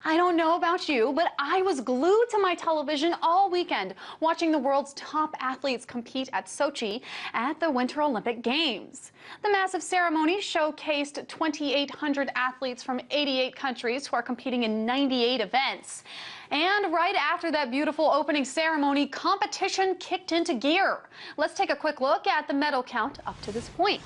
I don't know about you, but I was glued to my television all weekend watching the world's top athletes compete at Sochi at the Winter Olympic Games. The massive ceremony showcased 2,800 athletes from 88 countries who are competing in 98 events. And right after that beautiful opening ceremony, competition kicked into gear. Let's take a quick look at the medal count up to this point.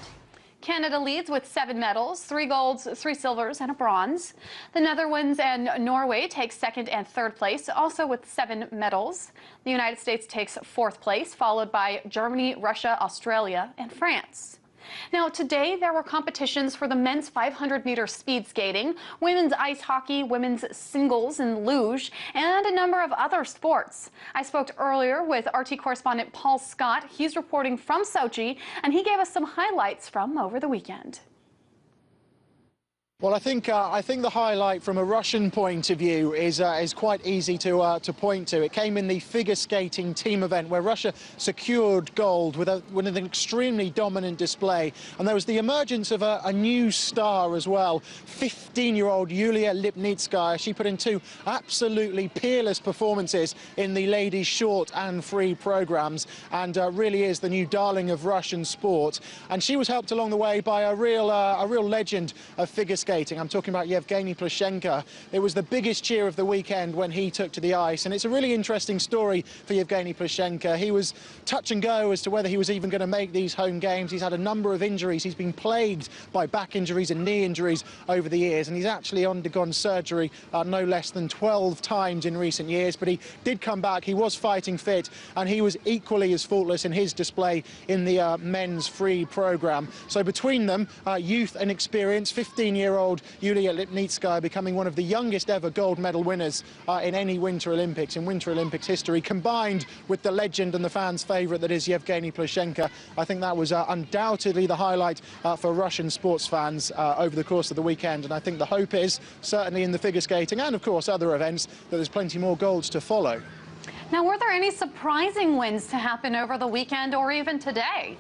Canada leads with 7 medals, 3 golds, 3 silvers, and a bronze. The Netherlands and Norway take second and third place, also with 7 medals. The United States takes 4th place, followed by Germany, Russia, Australia, and France. Now, today there were competitions for the men's 500-meter speed skating, women's ice hockey, women's singles and luge, and a number of other sports. I spoke earlier with RT correspondent Paul Scott. He's reporting from Sochi, and he gave us some highlights from over the weekend. Well, I think the highlight from a Russian point of view is quite easy to point to. It came in the figure skating team event where Russia secured gold with an extremely dominant display, and there was the emergence of a new star as well. 15-year-old Yulia Lipnitskaia. She put in 2 absolutely peerless performances in the ladies' short and free programs, and really is the new darling of Russian sport. And she was helped along the way by a real legend of figure skating. I'm talking about Evgeni Plushenko. It was the biggest cheer of the weekend when he took to the ice, and it's a really interesting story for Evgeni Plushenko. He was touch and go as to whether he was even going to make these home games. He's had a number of injuries. He's been plagued by back injuries and knee injuries over the years, and he's actually undergone surgery no less than 12 times in recent years, but he did come back. He was fighting fit, and he was equally as faultless in his display in the men's free program. So between them, youth and experience, 15-year-old Yulia Lipnitskaia becoming one of the youngest ever gold medal winners in any Winter Olympics, in Winter Olympics history, combined with the legend and the fans' favourite that is Evgeni Plushenko. I think that was undoubtedly the highlight for Russian sports fans over the course of the weekend, and I think the hope is, certainly in the figure skating and of course other events, that there's plenty more golds to follow. Now, were there any surprising wins to happen over the weekend or even today?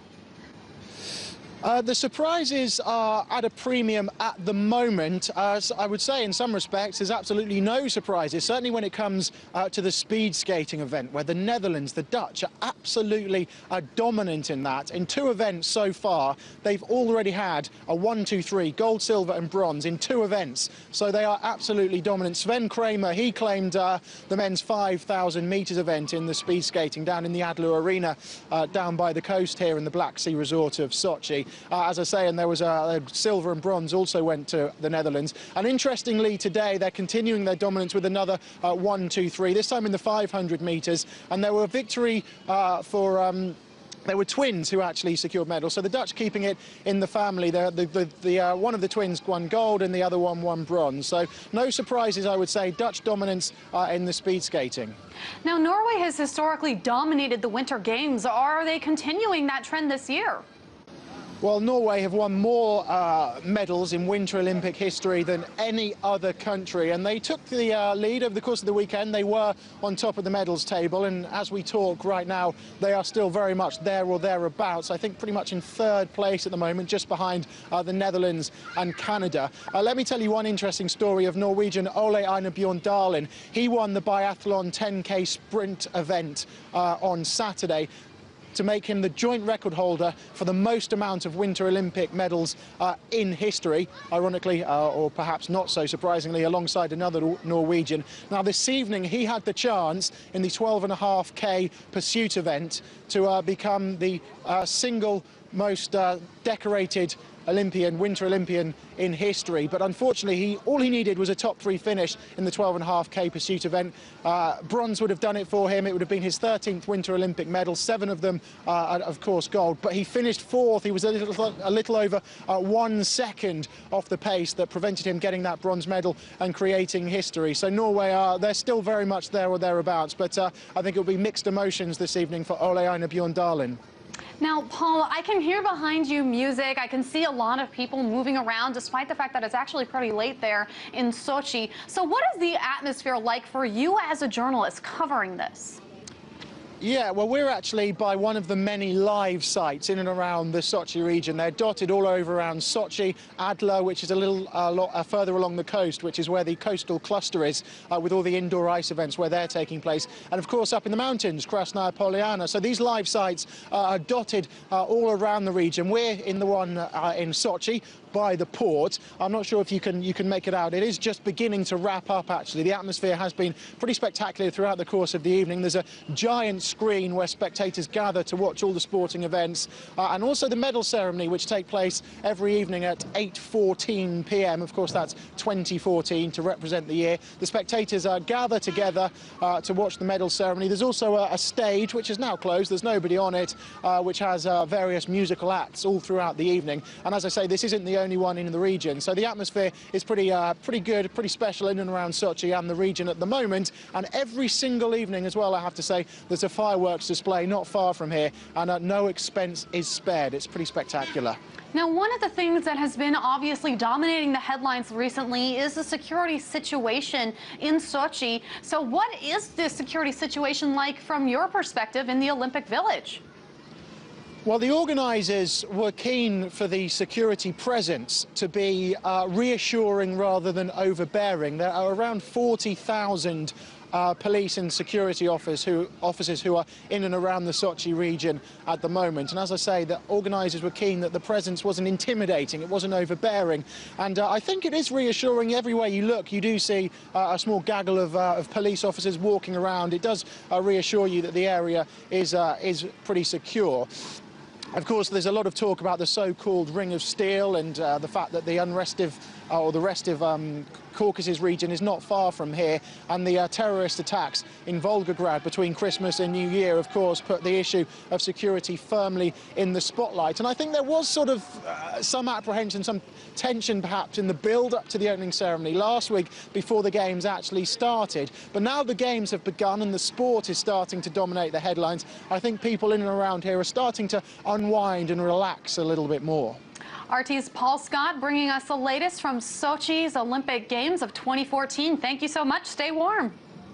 The surprises are at a premium at the moment. So I would say in some respects there's absolutely no surprises, certainly when it comes to the speed skating event, where the Netherlands, the Dutch, are absolutely dominant in that. In 2 events so far, they've already had a 1, 2, 3, gold, silver and bronze in 2 events. So they are absolutely dominant. Sven Kramer, he claimed the men's 5,000 metres event in the speed skating down in the Adler Arena, down by the coast here in the Black Sea resort of Sochi. As I say, and there was silver and bronze also went to the Netherlands. And interestingly, today they're continuing their dominance with another 1, 2, 3, this time in the 500 metres. And there were a victory there were twins who actually secured medals, so the Dutch keeping it in the family. One of the twins won gold and the other one won bronze. So no surprises, I would say. Dutch dominance in the speed skating. Now, Norway has historically dominated the Winter Games. Are they continuing that trend this year? Well, Norway have won more medals in Winter Olympic history than any other country, and they took the lead over the course of the weekend. They were on top of the medals table, and as we talk right now, they are still very much there or thereabouts. I think pretty much in 3rd place at the moment, just behind the Netherlands and Canada. Let me tell you one interesting story of Norwegian Ole Einar Bjørndalen. He won the biathlon 10K sprint event on Saturday, to make him the joint record holder for the most amount of Winter Olympic medals in history, ironically, or perhaps not so surprisingly, alongside another Norwegian. Now, this evening, he had the chance in the 12.5K pursuit event to become the single most decorated Winter Olympian in history, but unfortunately all he needed was a top 3 finish in the 12.5K pursuit event. Bronze would have done it for him. It would have been his 13th Winter Olympic medal, 7 of them of course gold, but he finished 4th. He was a little over 1 second off the pace that prevented him getting that bronze medal and creating history. So Norway, they're still very much there or thereabouts, but I think it'll be mixed emotions this evening for Ole Einar Bjørndalen. Now, Paul, I can hear behind you music. I can see a lot of people moving around, despite the fact that it's actually pretty late there in Sochi. So what is the atmosphere like for you as a journalist covering this? Yeah, well, we're actually by one of the many live sites in and around the Sochi region. They're dotted all over around Sochi, Adler, which is a lot further along the coast, which is where the coastal cluster is, with all the indoor ice events where they're taking place. And of course, up in the mountains, Krasnaya Polyana. So these live sites are dotted all around the region. We're in the one in Sochi, by the port. I'm not sure if you can make it out. It is just beginning to wrap up, actually. The atmosphere has been pretty spectacular throughout the course of the evening. There's a giant screen where spectators gather to watch all the sporting events, and also the medal ceremony, which take place every evening at 8:14 p.m. Of course, that's 2014 to represent the year. The spectators gather together to watch the medal ceremony. There's also a stage, which is now closed. There's nobody on it, which has various musical acts all throughout the evening. And as I say, this isn't the only one in the region, so the atmosphere is pretty good, pretty special in and around Sochi and the region at the moment. And every single evening as well, I have to say, there's a fireworks display not far from here, and no expense is spared. It's pretty spectacular. Now, one of the things that has been obviously dominating the headlines recently is the security situation in Sochi. So what is the security situation like from your perspective in the Olympic Village? Well, the organisers were keen for the security presence to be reassuring rather than overbearing. There are around 40,000 police and security officers who are in and around the Sochi region at the moment. And as I say, the organisers were keen that the presence wasn't intimidating, it wasn't overbearing. And I think it is reassuring. Everywhere you look, you do see a small gaggle of police officers walking around. It does reassure you that the area is pretty secure. Of course, there's a lot of talk about the so-called Ring of Steel and the fact that the rest of Caucasus region is not far from here, and the terrorist attacks in Volgograd between Christmas and New Year, of course, put the issue of security firmly in the spotlight. And I think there was sort of some apprehension, some tension perhaps in the build-up to the opening ceremony last week before the games actually started. But now the games have begun and the sport is starting to dominate the headlines, I think people in and around here are starting to unwind and relax a little bit more. RT's Paul Scott bringing us the latest from Sochi's Olympic Games of 2014. Thank you so much. Stay warm.